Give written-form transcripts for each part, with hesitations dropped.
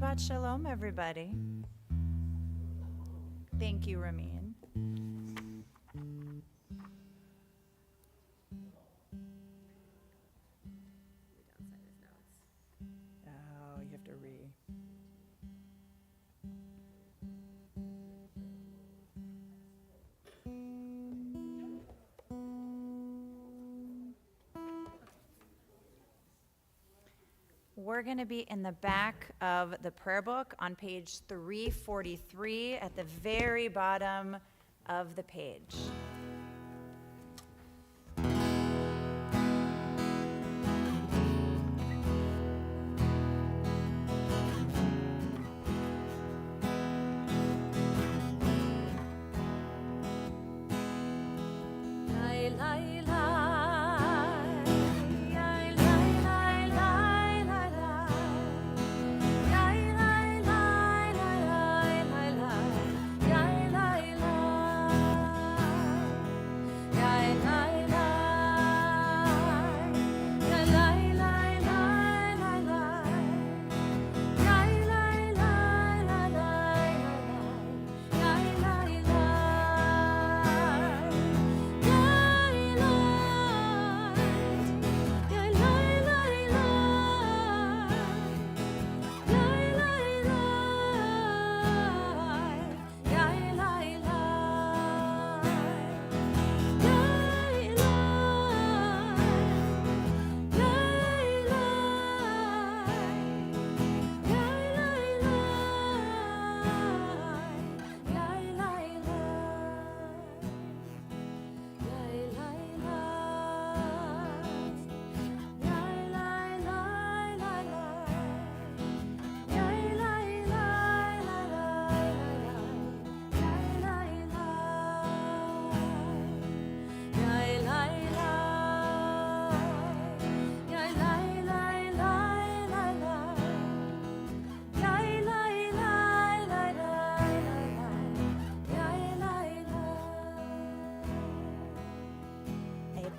Shabbat Shalom, everybody. Thank you, Ramin. Oh, you have to We're going to be in the back of the prayer book on page 343 at the very bottom of the page.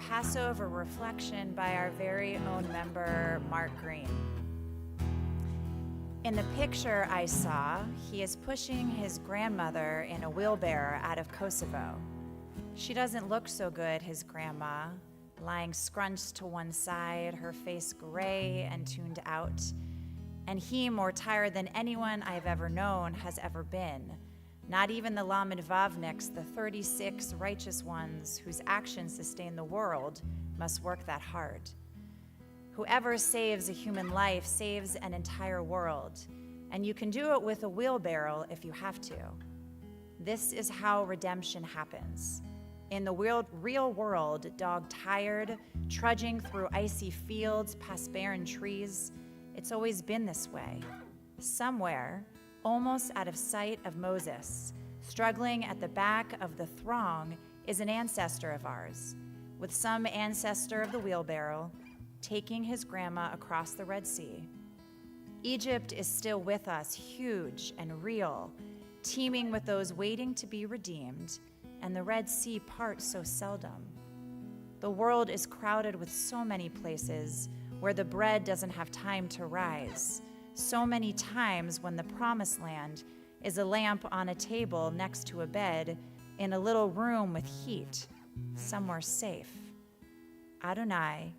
Passover reflection by our very own member, Mark Green. In the picture I saw, he is pushing his grandmother in a wheelbarrow out of Kosovo. She doesn't look so good, his grandma, lying scrunched to one side, her face gray and tuned out, and he more tired than anyone I've ever known has ever been. Not even the Lamed Vavniks, the 36 righteous ones whose actions sustain the world, must work that hard. Whoever saves a human life saves an entire world, and you can do it with a wheelbarrow if you have to. This is how redemption happens. In the real world, dog-tired, trudging through icy fields past barren trees, it's always been this way. Somewhere, almost out of sight of Moses, struggling at the back of the throng, is an ancestor of ours, with some ancestor of the wheelbarrow taking his grandma across the Red Sea. Egypt is still with us, huge and real, teeming with those waiting to be redeemed, and the Red Sea parts so seldom. The world is crowded with so many places where the bread doesn't have time to rise, so many times when the promised land is a lamp on a table next to a bed in a little room with heat, somewhere safe. Adonai,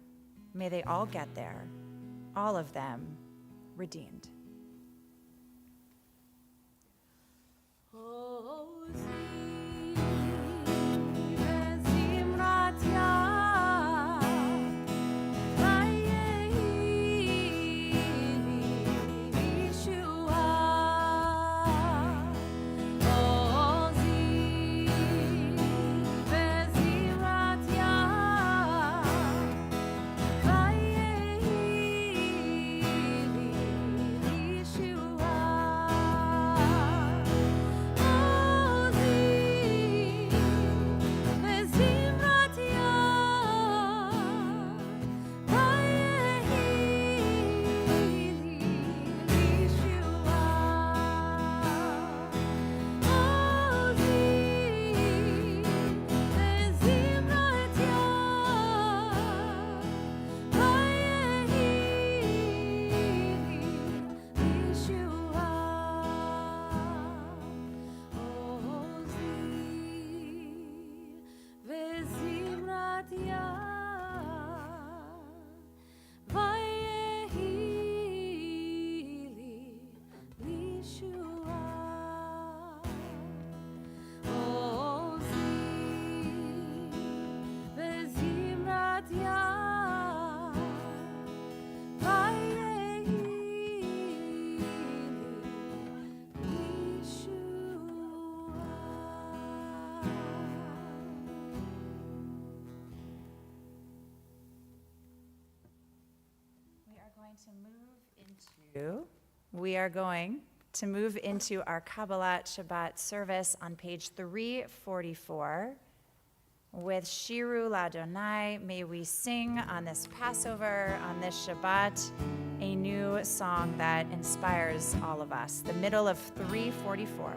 may they all get there, all of them redeemed. We are going to move into our Kabbalat Shabbat service on page 344 with Shiru Ladonai. May we sing on this Passover, on this Shabbat, a new song that inspires all of us. The middle of 344.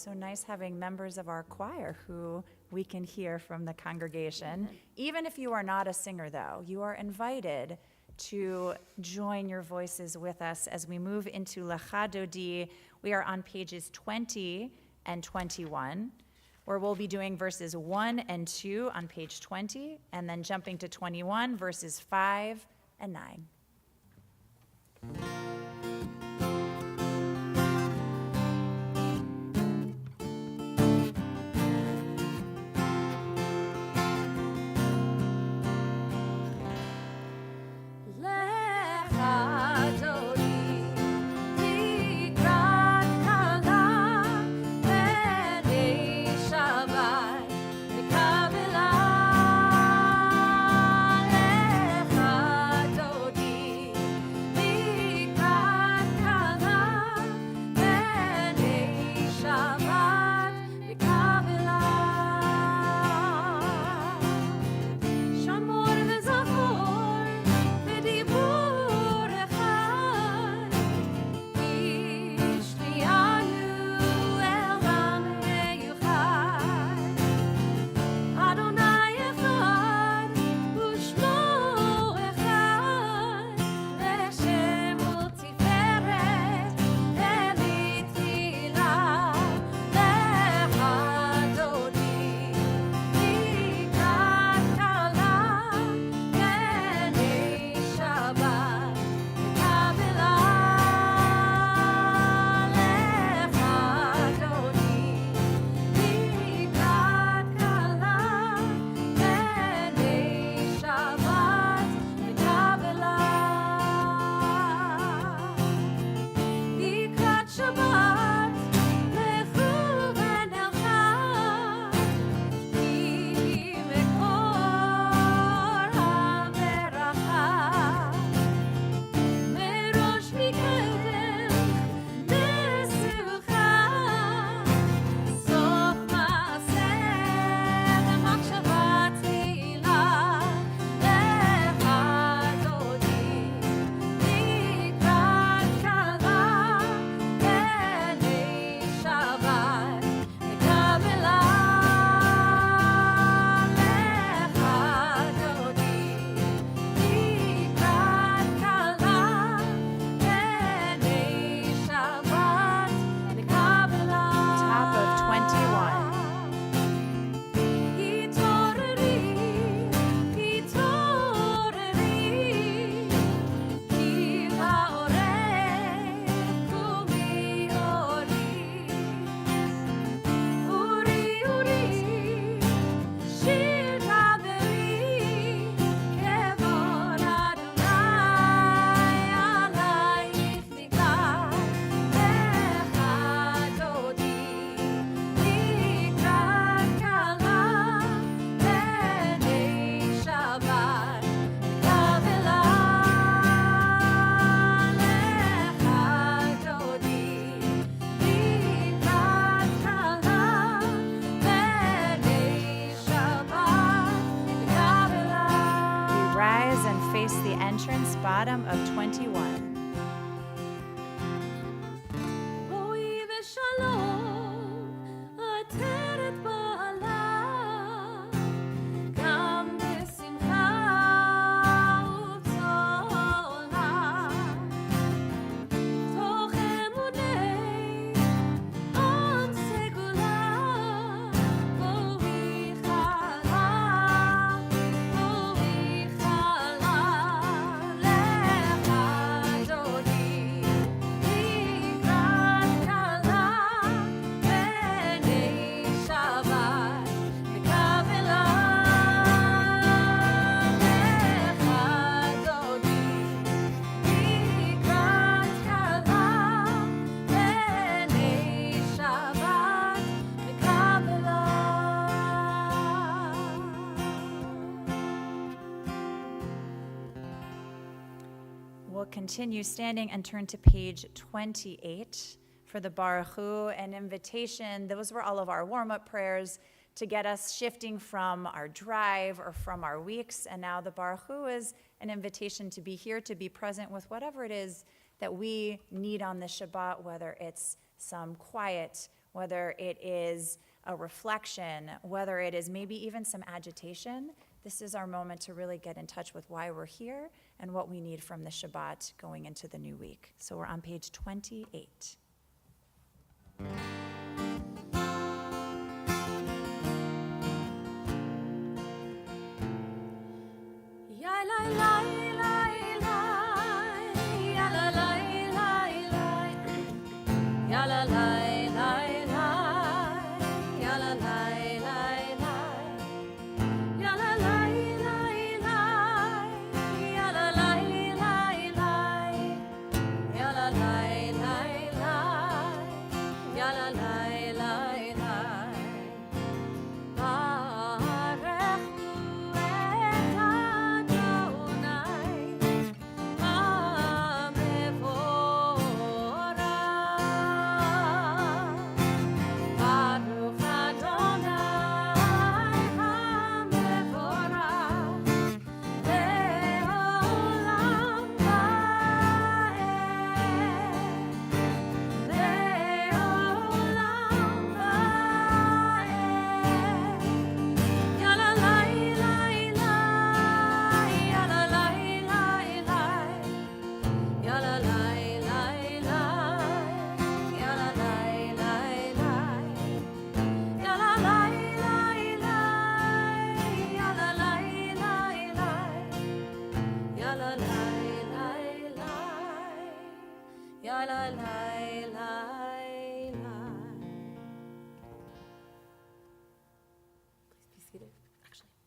So nice having members of our choir who we can hear from the congregation. Even if you are not a singer, though, you are invited to join your voices with us as we move into Lecha Dodi. We are on pages 20 and 21, where we'll be doing verses 1 and 2 on page 20, and then jumping to 21, verses 5 and 9. Cry. face the entrance bottom of 21. We'll continue standing and turn to page 28 for the Baruch Hu, an invitation. Those were all of our warm-up prayers to get us shifting from our drive or from our weeks. And now the Baruch Hu is an invitation to be here, to be present with whatever it is that we need on the Shabbat, whether it's some quiet, whether it is a reflection, whether it is maybe even some agitation. This is our moment to really get in touch with why we're here and what we need from the Shabbat going into the new week. So we're on page 28.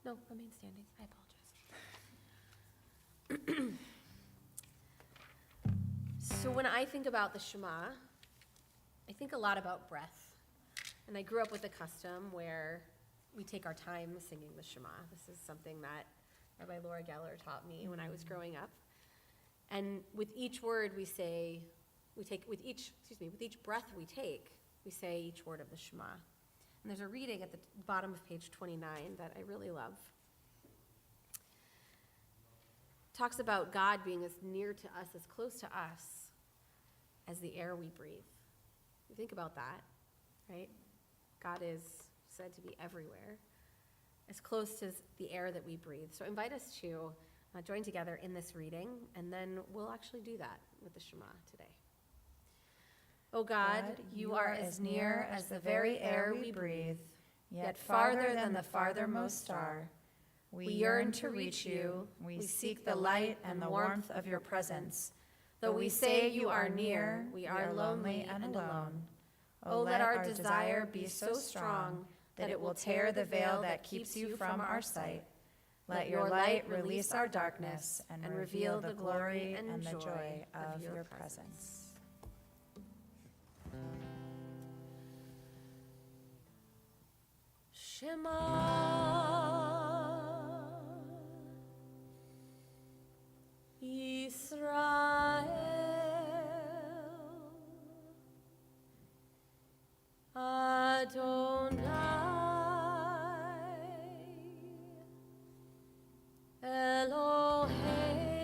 No, remain standing. I apologize. So when I think about the Shema, I think a lot about breath. And I grew up with a custom where we take our time singing the Shema. This is something that Rabbi Laura Geller taught me when I was growing up. And with each word with each breath we take, we say each word of the Shema. And there's a reading at the bottom of page 29 that I really love. It talks about God being as near to us, as close to us, as the air we breathe. You think about that, right? God is said to be everywhere, as close to the air that we breathe. So I invite us to join together in this reading, and then we'll actually do that with the Shema today. O God, you are as near as the very air we breathe, yet farther than the farthermost star. We yearn to reach you. We seek the light and the warmth of your presence. Though we say you are near, we are lonely and alone. O let our desire be so strong that it will tear the veil that keeps you from our sight. Let your light release our darkness and reveal the glory and the joy of your presence. Shema Yisrael Adonai Eloheinu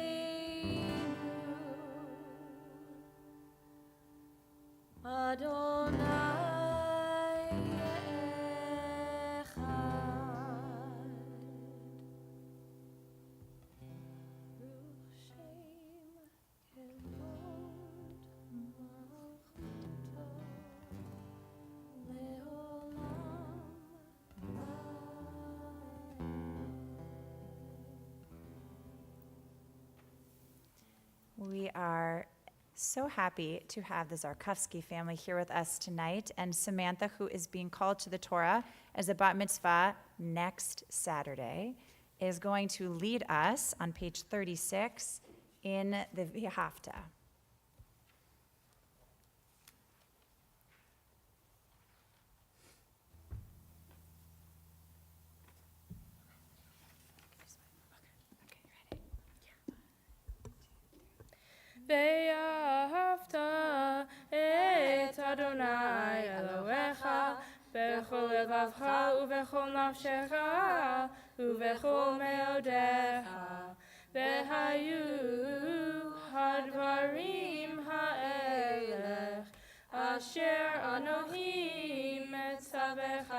We are so happy to have the Zarkovsky family here with us tonight, and Samantha, who is being called to the Torah as a bat mitzvah next Saturday, is going to lead us on page 36 in the V'ahavta. ואהבת את אדוני אלוהיך בכל לבבך ובכל נפשך ובכל מאודיך. והיו הדברים האלה אשר אנוכי מצווך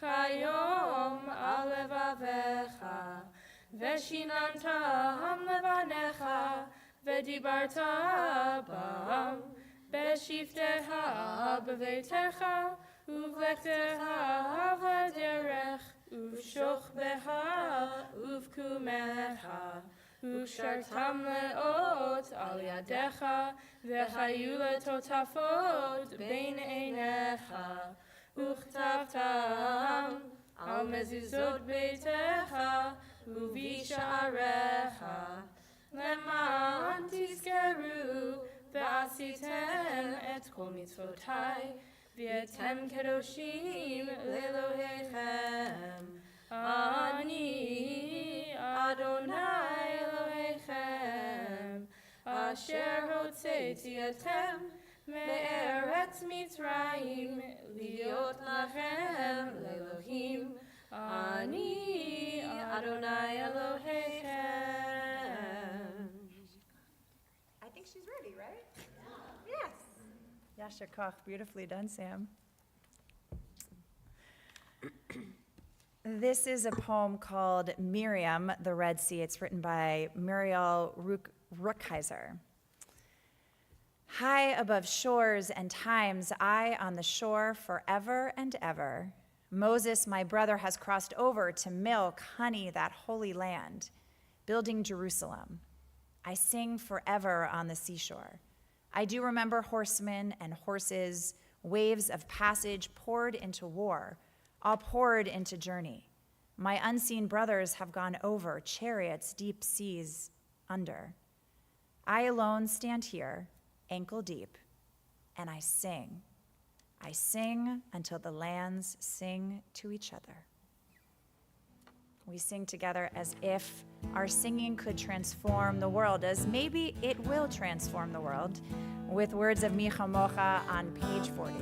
כיום על לבביך, ושיננתם לבניך ודיברת בם בשבתך בביתך ובלכתך בדרך ובשוכבך ובקומך, וקשרתם לאות על ידיך וחיו לטוטפות בין עיניך, וכתבתם על מזוזות ביתך ובשעריך, למען תזכרו ועשיתם את כל מצוותיי, והייתם קדושים לאלוהיכם. אני אדוני אלוהיכם, אשר הוצאתי אתכם מארץ מצרים, להיות לכם לאלוהים. אני אדוני אלוהיכם. I think she's ready, right? Yes. Yasher Koch, beautifully done, Sam. This is a poem called Miriam, the Red Sea. It's written by Muriel Rukeyser. High above shores and times, I on the shore forever and ever. Moses, my brother, has crossed over to milk, honey, that holy land, building Jerusalem. I sing forever on the seashore. I do remember horsemen and horses, waves of passage poured into war, all poured into journey. My unseen brothers have gone over, chariots, deep seas under. I alone stand here, ankle deep, and I sing. I sing until the lands sing to each other. We sing together as if our singing could transform the world, as maybe it will transform the world, with words of Mi Chamocha on page 40.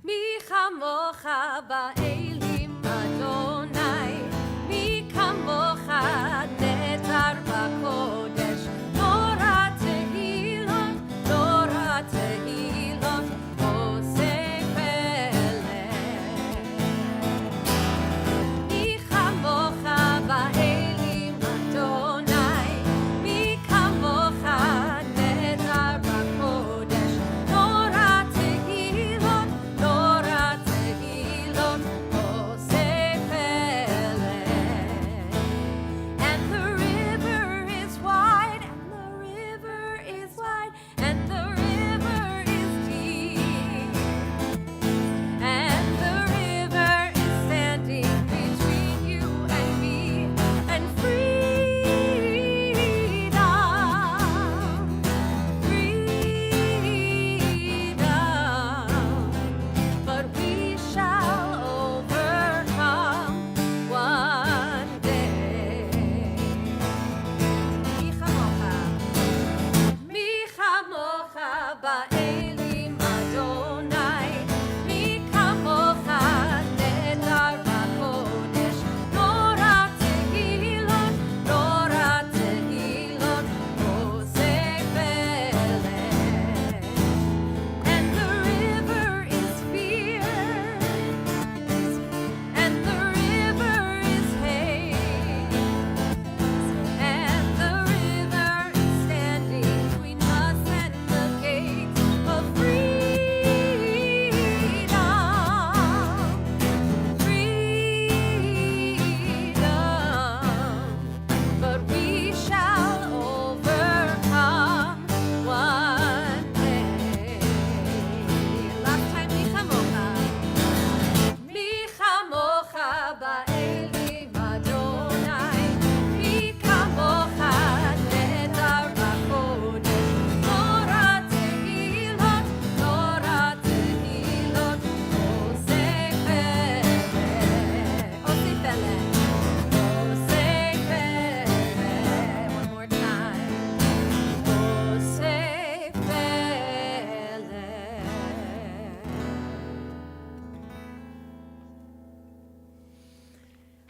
מי כמוך באלים אדוני, מי כמוך נטר בקודש, תורה תהילות, תורה תהילות, עושה פלא. מי כמוך באלים אדוני, מי כמוך נטר בקודש, תורה תהילות, תורה תהילות,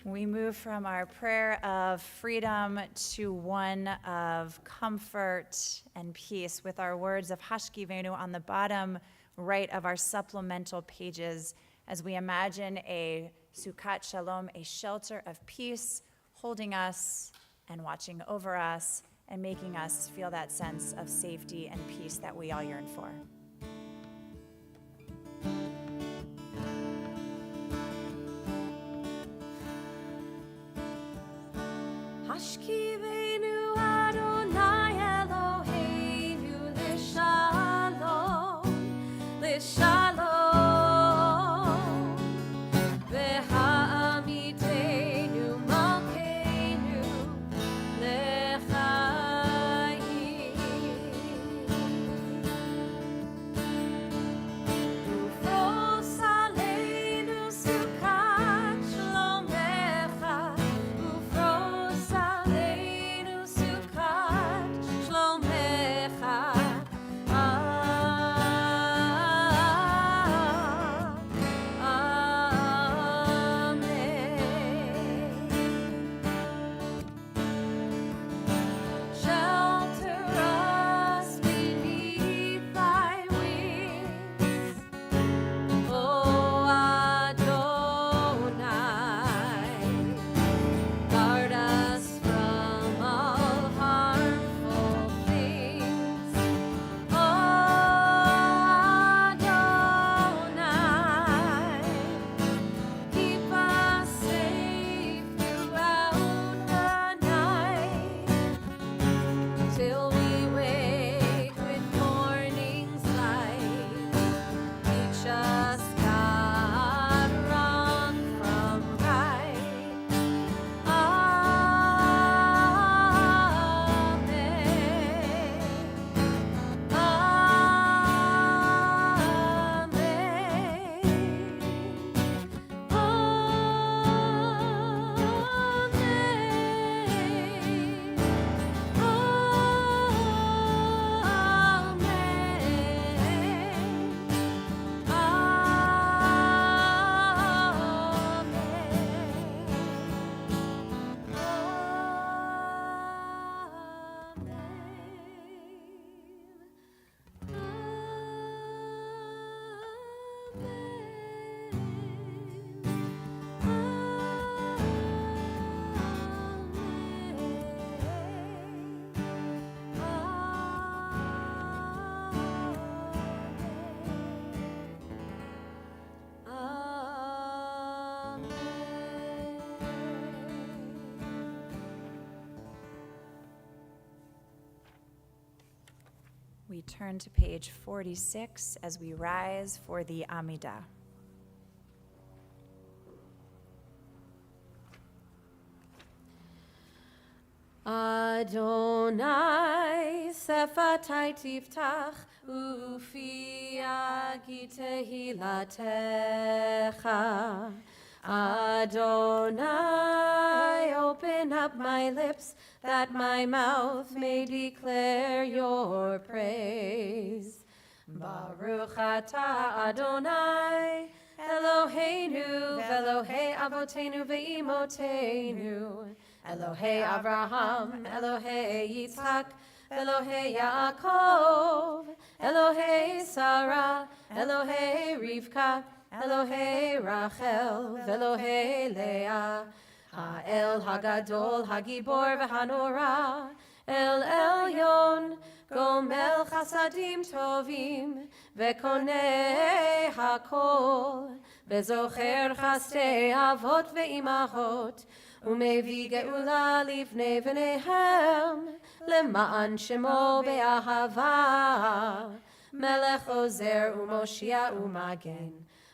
We move from our prayer of freedom to one of comfort and peace with our words of Hashkivenu on the bottom right of our supplemental pages as we imagine a Sukkot Shalom, a shelter of peace, holding us and watching over us and making us feel that sense of safety and peace that we all yearn for. Hashkivenu Adonai Eloheinu l'shalom, l'shalom. V'ha'amidenu malkeinu l'chaim. Ufros aleinu sukat shlomecha, ufros aleinu sukat shlomecha. Shelter us beneath thy wings, O Adonai. Guard us from all harmful things, O Adonai. Keep us safe throughout the night, till we wake with morning's light. Teach us, God, wrong from right. Amen. We turn to page 46 as we rise for the Amidah. Adonai sefatai tiftach ufi agi tehilatecha. Adonai, open up my lips that my mouth may declare your praise. Baruch atah Adonai Eloheinu v'Elohei avotenu ve'imotenu. Elohei Avraham, Elohei Yitzchak, Elohei Yaakov, Elohei Sarah, Elohei Rivka, Elohei Rachel, Elohei Leah, Ha'el Hagadol, Hagibor v'Hanora, El Elyon, Gomel Chasadim Tovim, Vekonei Hakol, Vezocher Chastei Avot ve'imahot, Umevi geula livnei v'nehem, Lema'an shemo be'ahava, Melech ozer u'moshia u'magen,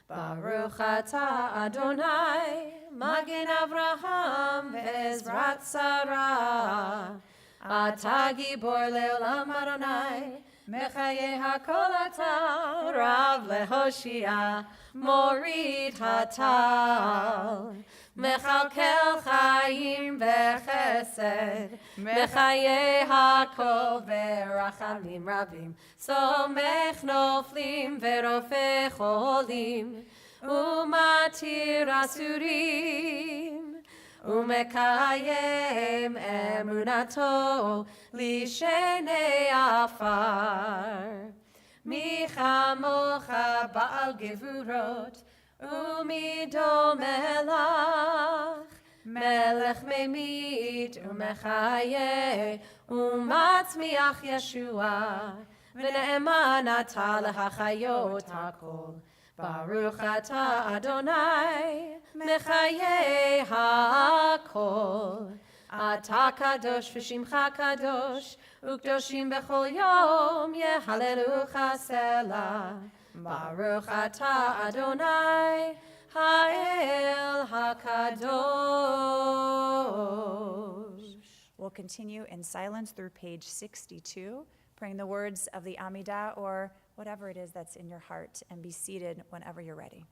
Baruch atah Adonai, Magen Avraham ve'ezrat Sarah, Atah gibor le'olam Adonai, Mechaye hakol atah, Rav lehoshia, Morid hatal. Mechalkel chayim v'chesed, Mechaye hakol v'rachamim rabim, Somech noflim v'rofeh cholim, Umatir asurim, ומקיים אמונתו לשני עפר. מי כמוך בעל גבורות ומידומה לך, מלך ממית ומחיה ומצמיח ישועה, ונאמן אתה להחיות הכל. ברוך אתה אדוני מחיי הכל. אתה קדוש ושמך קדוש, וקדושים בכל יום יהללוך סלה. ברוך אתה אדוני האל הקדוש. We'll continue in silence through page 62, praying the words of the Amidah or whatever it is that's in your heart, and be seated whenever you're ready.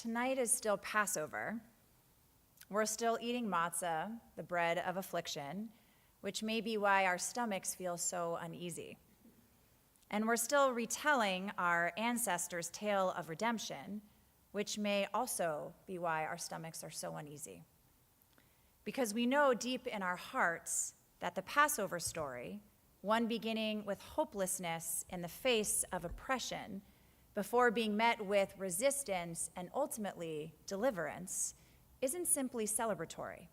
Tonight is still Passover. We're still eating matzah, the bread of affliction, which may be why our stomachs feel so uneasy. And we're still retelling our ancestors' tale of redemption, which may also be why our stomachs are so uneasy. Because we know deep in our hearts that the Passover story, one beginning with hopelessness in the face of oppression, before being met with resistance and ultimately deliverance, isn't simply celebratory.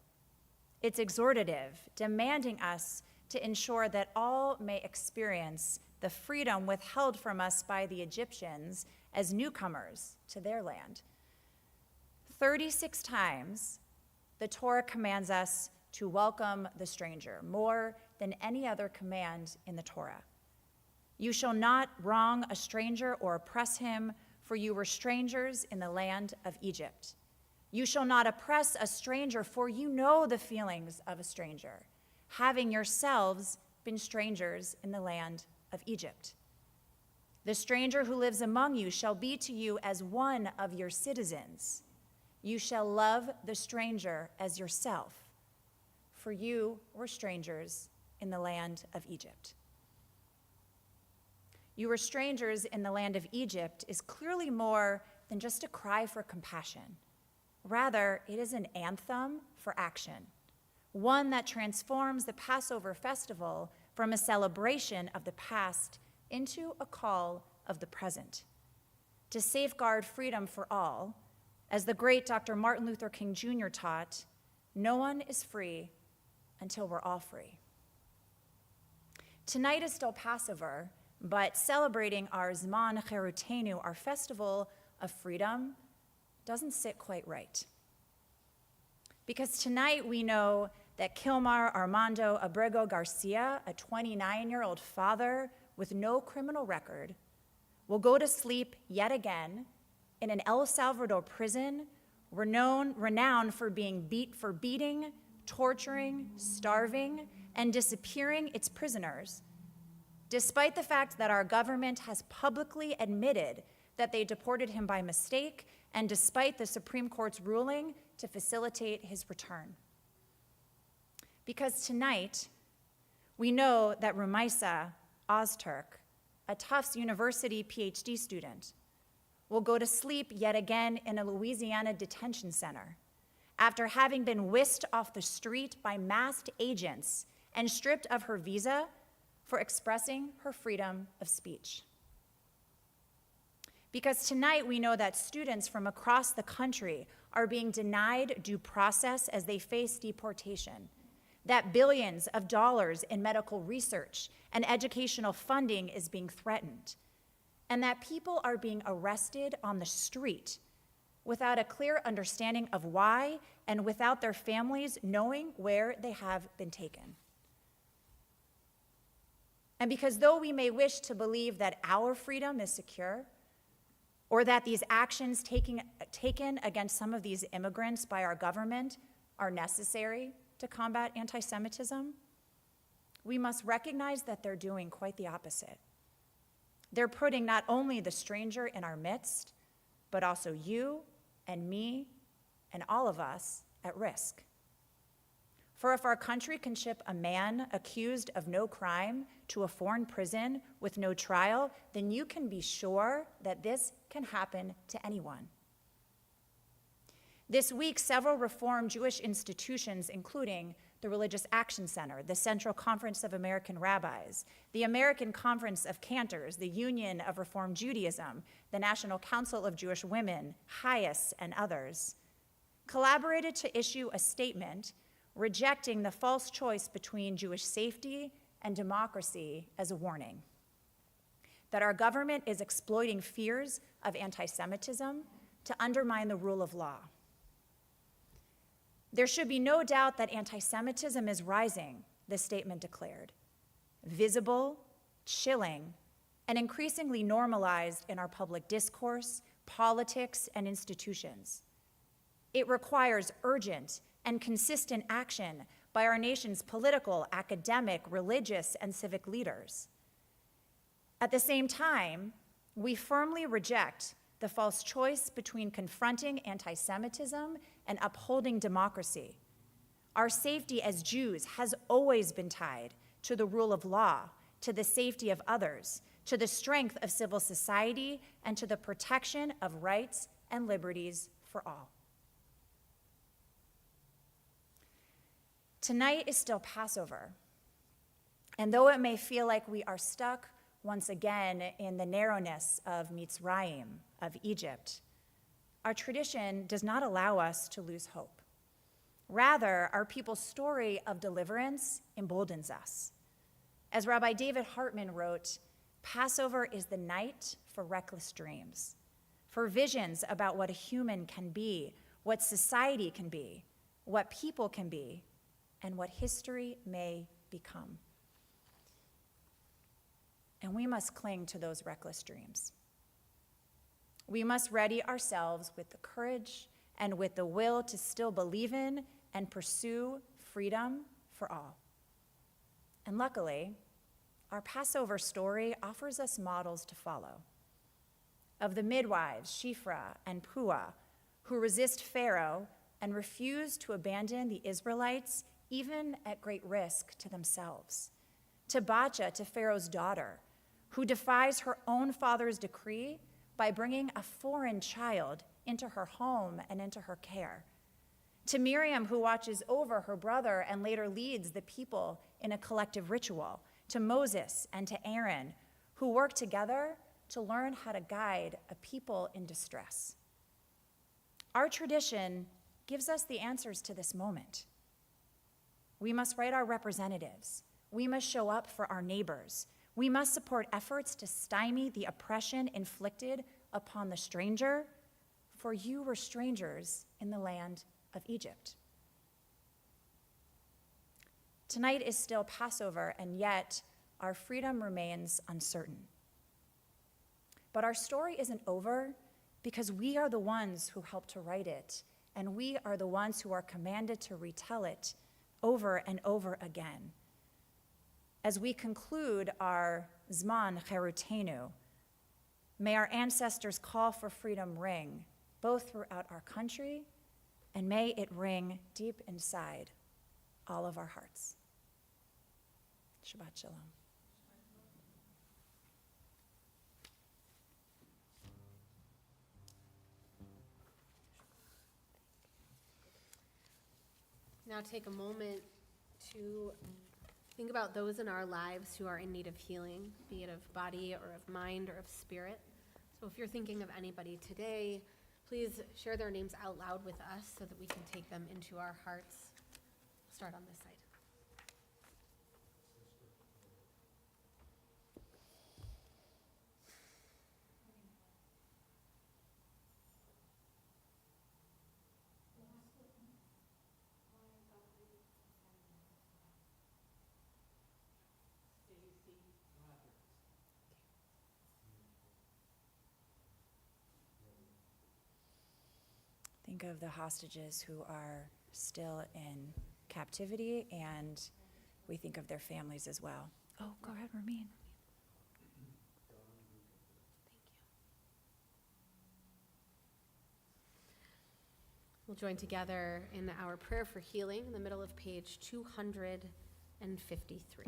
It's exhortative, demanding us to ensure that all may experience the freedom withheld from us by the Egyptians as newcomers to their land. 36 times, the Torah commands us to welcome the stranger, more than any other command in the Torah. You shall not wrong a stranger or oppress him, for you were strangers in the land of Egypt. You shall not oppress a stranger, for you know the feelings of a stranger, having yourselves been strangers in the land of Egypt. The stranger who lives among you shall be to you as one of your citizens. You shall love the stranger as yourself, for you were strangers in the land of Egypt. You were strangers in the land of Egypt is clearly more than just a cry for compassion. Rather, it is an anthem for action, one that transforms the Passover festival from a celebration of the past into a call of the present, to safeguard freedom for all. As the great Dr. Martin Luther King Jr. taught, no one is free until we're all free. Tonight is still Passover, but celebrating our Zman Cherutenu, our festival of freedom, doesn't sit quite right. Because tonight we know that Kilmar Armando Abrego Garcia, a 29-year-old father with no criminal record, will go to sleep yet again in an El Salvador prison renowned for beating, torturing, starving, and disappearing its prisoners, despite the fact that our government has publicly admitted that they deported him by mistake, and despite the Supreme Court's ruling to facilitate his return. Because tonight, we know that Rumaisa Ozturk, a Tufts University PhD student, will go to sleep yet again in a Louisiana detention center after having been whisked off the street by masked agents and stripped of her visa for expressing her freedom of speech. Because tonight we know that students from across the country are being denied due process as they face deportation, that billions of dollars in medical research and educational funding is being threatened, and that people are being arrested on the street without a clear understanding of why and without their families knowing where they have been taken. And because though we may wish to believe that our freedom is secure, or that these actions taken against some of these immigrants by our government are necessary to combat anti-Semitism, we must recognize that they're doing quite the opposite. They're putting not only the stranger in our midst, but also you and me and all of us at risk. For if our country can ship a man accused of no crime to a foreign prison with no trial, then you can be sure that this can happen to anyone. This week, several Reform Jewish institutions, including the Religious Action Center, the Central Conference of American Rabbis, the American Conference of Cantors, the Union of Reform Judaism, the National Council of Jewish Women, HIAS, and others, collaborated to issue a statement rejecting the false choice between Jewish safety and democracy as a warning, that our government is exploiting fears of anti-Semitism to undermine the rule of law. There should be no doubt that anti-Semitism is rising, the statement declared, visible, chilling, and increasingly normalized in our public discourse, politics, and institutions. It requires urgent and consistent action by our nation's political, academic, religious, and civic leaders. At the same time, we firmly reject the false choice between confronting anti-Semitism and upholding democracy. Our safety as Jews has always been tied to the rule of law, to the safety of others, to the strength of civil society, and to the protection of rights and liberties for all. Tonight is still Passover, and though it may feel like we are stuck once again in the narrowness of Mitzrayim, of Egypt, our tradition does not allow us to lose hope. Rather, our people's story of deliverance emboldens us. As Rabbi David Hartman wrote, Passover is the night for reckless dreams, for visions about what a human can be, what society can be, what people can be, and what history may become. And we must cling to those reckless dreams. We must ready ourselves with the courage and with the will to still believe in and pursue freedom for all. And luckily, our Passover story offers us models to follow. Of the midwives, Shifra and Puah, who resist Pharaoh and refuse to abandon the Israelites even at great risk to themselves. To Bacha, to Pharaoh's daughter, who defies her own father's decree by bringing a foreign child into her home and into her care. To Miriam, who watches over her brother and later leads the people in a collective ritual. To Moses and to Aaron, who work together to learn how to guide a people in distress. Our tradition gives us the answers to this moment. We must write our representatives. We must show up for our neighbors. We must support efforts to stymie the oppression inflicted upon the stranger, for you were strangers in the land of Egypt. Tonight is still Passover, and yet our freedom remains uncertain. But our story isn't over because we are the ones who helped to write it, and we are the ones who are commanded to retell it over and over again. As we conclude our Zman Cherutenu, may our ancestors' call for freedom ring both throughout our country, and may it ring deep inside all of our hearts. Shabbat Shalom. Now take a moment to think about those in our lives who are in need of healing, be it of body or of mind or of spirit. So if you're thinking of anybody today, please share their names out loud with us so that we can take them into our hearts. Start on this side. Think of the hostages who are still in captivity, and we think of their families as well. Oh, go ahead, Ramin. We'll join together in our prayer for healing in the middle of page 253.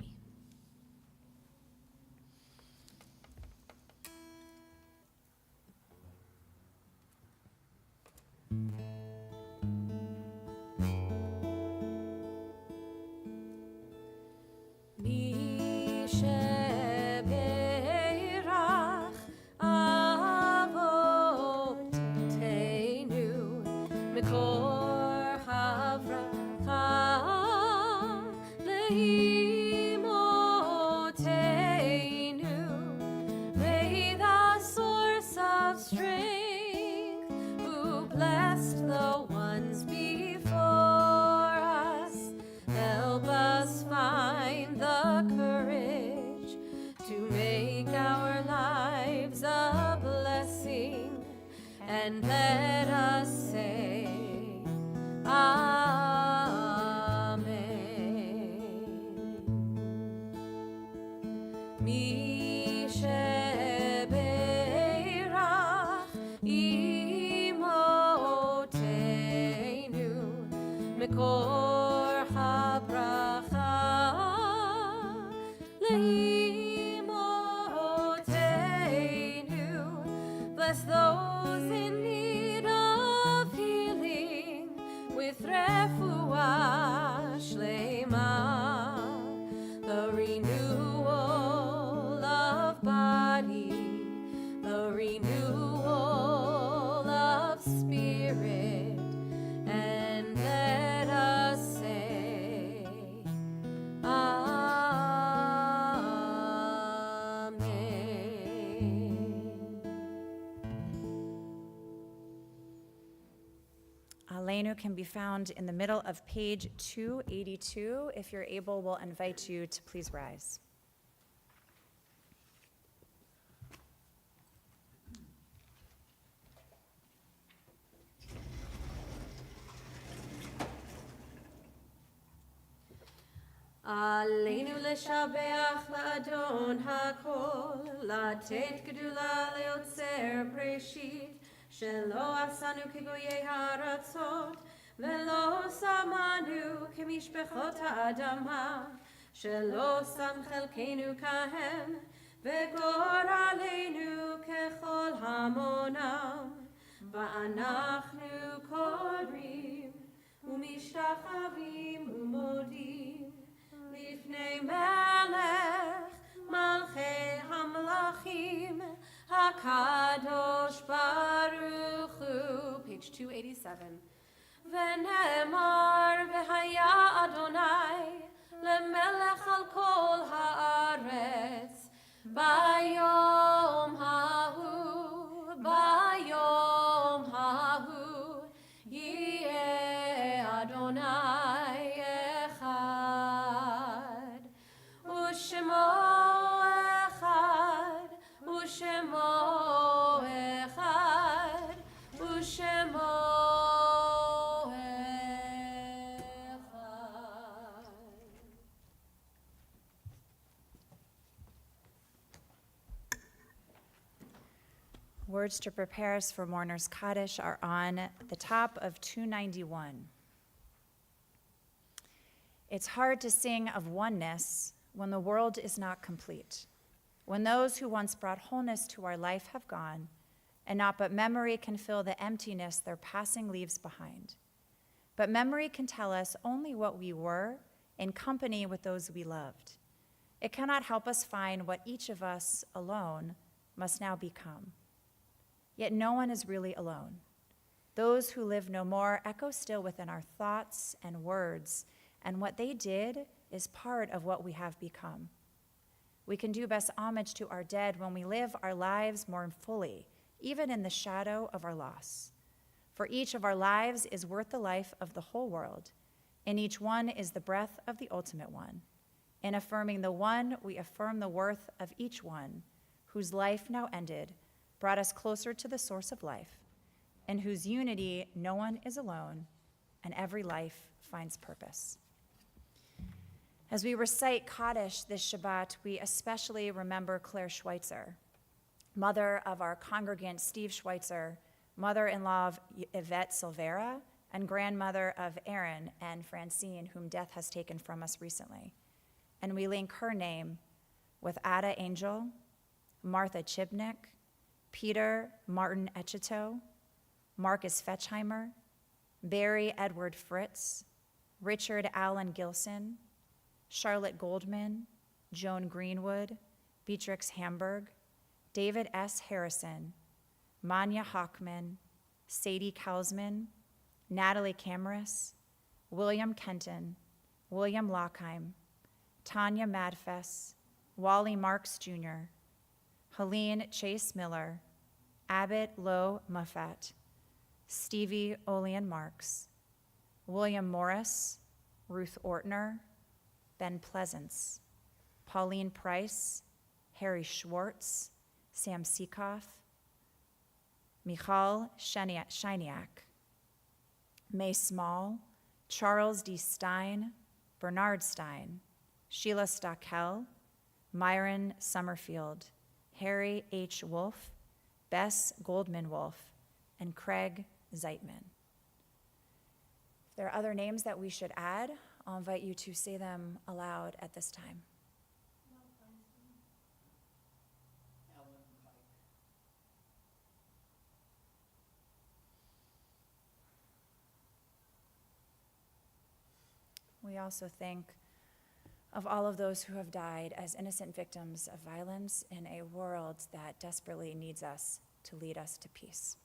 And let us say, Amen. Mi shebeirach מקור הברכה לאמותינו. Bless those in need of healing with refuah shlema, the renewal of body, the renewal of spirit, and let us say, Amen. Aleinu can be found in the middle of page 282. If you're able, we'll invite you to please rise. עלינו לשבח לאדון הכל, לתת גדולה ליוצר בראשית, שלא עשנו כגויי הארצות, ולא שמנו כמשפחות האדמה, שלא שם חלקנו כהם, וגורלנו ככל המונם. ואנחנו קוראים ומשתחווים ומודים לפני מלך מלכי המלכים הקדוש ברוך הוא. Page 287. ונאמר והיה אדוני למלך על כל הארץ ביום ההוא, ביום ההוא יהיה אדוני אחד, ושמו אחד, ושמו אחד, ושמו אחד. Words to prepare us for Mourner's Kaddish are on the top of 291. It's hard to sing of oneness when the world is not complete, when those who once brought wholeness to our life have gone, and not but memory can fill the emptiness their passing leaves behind. But memory can tell us only what we were in company with those we loved. It cannot help us find what each of us alone must now become. Yet no one is really alone. Those who live no more echo still within our thoughts and words, and what they did is part of what we have become. We can do best homage to our dead when we live our lives more fully, even in the shadow of our loss. For each of our lives is worth the life of the whole world, and each one is the breath of the ultimate one. In affirming the one, we affirm the worth of each one, whose life now ended, brought us closer to the source of life, in whose unity no one is alone, and every life finds purpose. As we recite Kaddish this Shabbat, we especially remember Claire Schweitzer, mother of our congregant Steve Schweitzer, mother-in-law of Yvette Silvera, and grandmother of Aaron and Francine, whom death has taken from us recently. And we link her name with Ada Angel, Martha Chibnik, Peter Martin Echito, Marcus Fetchheimer, Barry Edward Fritz, Richard Allen Gilson, Charlotte Goldman, Joan Greenwood, Beatrix Hamburg, David S. Harrison, Manya Hockman, Sadie Kausman, Natalie Camaris, William Kenton, William Lockheim, Tanya Madfess, Wally Marks Jr., Helene Chase Miller, Abbott Lowe Muffat, Stevie Olean Marks, William Morris, Ruth Ortner, Ben Pleasance, Pauline Price, Harry Schwartz, Sam Seekoff, Michal Shiniak, May Small, Charles D. Stein, Bernard Stein, Sheila Stockel, Myron Summerfield, Harry H. Wolf, Bess Goldman Wolf, and Craig Zeitman. there are other names that we should add. I'll invite you to say them aloud at this time. We also think of all of those who have died as innocent victims of violence in a world that desperately needs us to lead us to peace.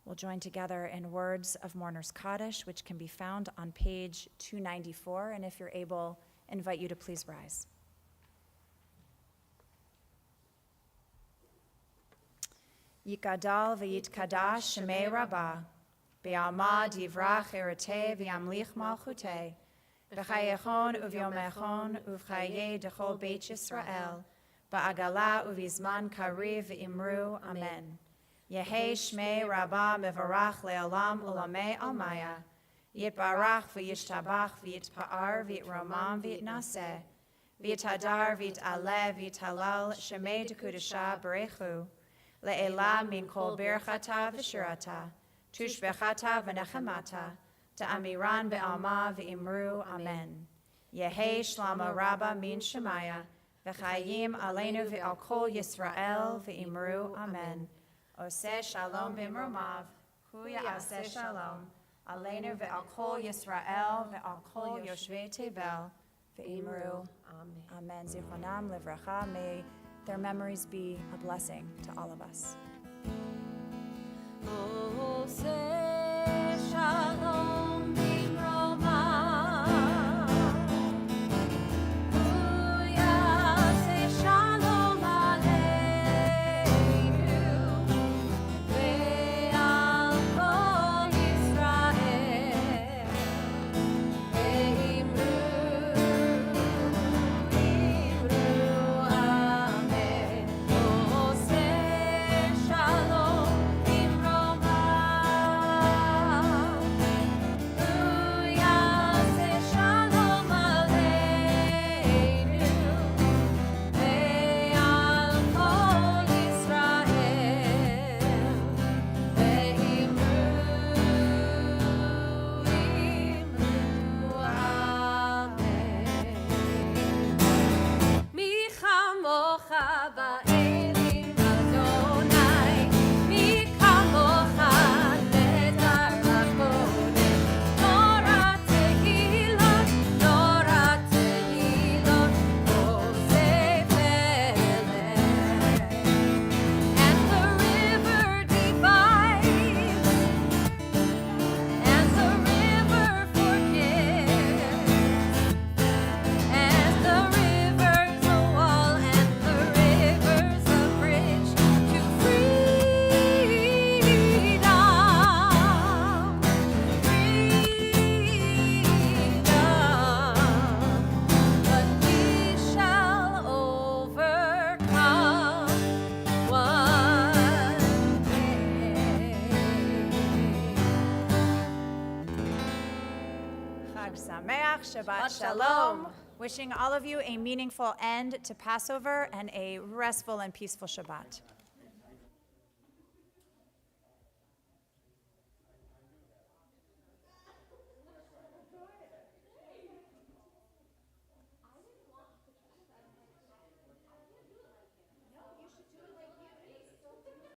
We'll join together in words of Mourner's Kaddish, which can be found on page 294, and if you're able, invite you to please rise. Yikadal v'yitkadash shemei rabbah, be'alma divrach ereteh v'yamlich malchuteh, b'chayechon uvyomechon uvchaye dechol beit Yisrael, ba'agala uvizman kariv v'imru, amen. Yehi shmei rabbah mevarach le'olam ulamei almaya, yitbarach v'yishtabach v'yitpa'ar v'yitromam v'yitnaseh, v'yitadar v'yitaleh v'yitalal shemei dekudesha berechu, le'elah min kol birchata v'shirata, tushbechata v'nechemata, ta'amiran be'alma v'imru, amen. Yehi shlama rabba min shemaya, v'chayim aleinu v'al kol Yisrael v'imru, amen. Oseh shalom b'imromav, hu ya'aseh shalom, aleinu ve'al kol Yisrael ve'al kol yoshvei tevel, ve'imru. Amen. Amen. Zichronam livracha. May their memories be a blessing to all of us. Oseh shalom b'imromav, hu ya'aseh shalom aleinu, ve'al kol Yisrael, ve'imru, amen. Oseh shalom b'imromav, hu ya'aseh shalom aleinu, ve'al kol Yisrael, ve'imru, amen. Mi chamocha ba'elim Adonai, mi kamocha netarach kodesh, Torah tehilot, oseh pelech. And the river divides, and the river forgives, and the rivers a wall, and the rivers a bridge to freedom. But we shall overcome one day. Chag Sameach, Shabbat Shalom. Wishing all of you a meaningful end to Passover and a restful and peaceful Shabbat.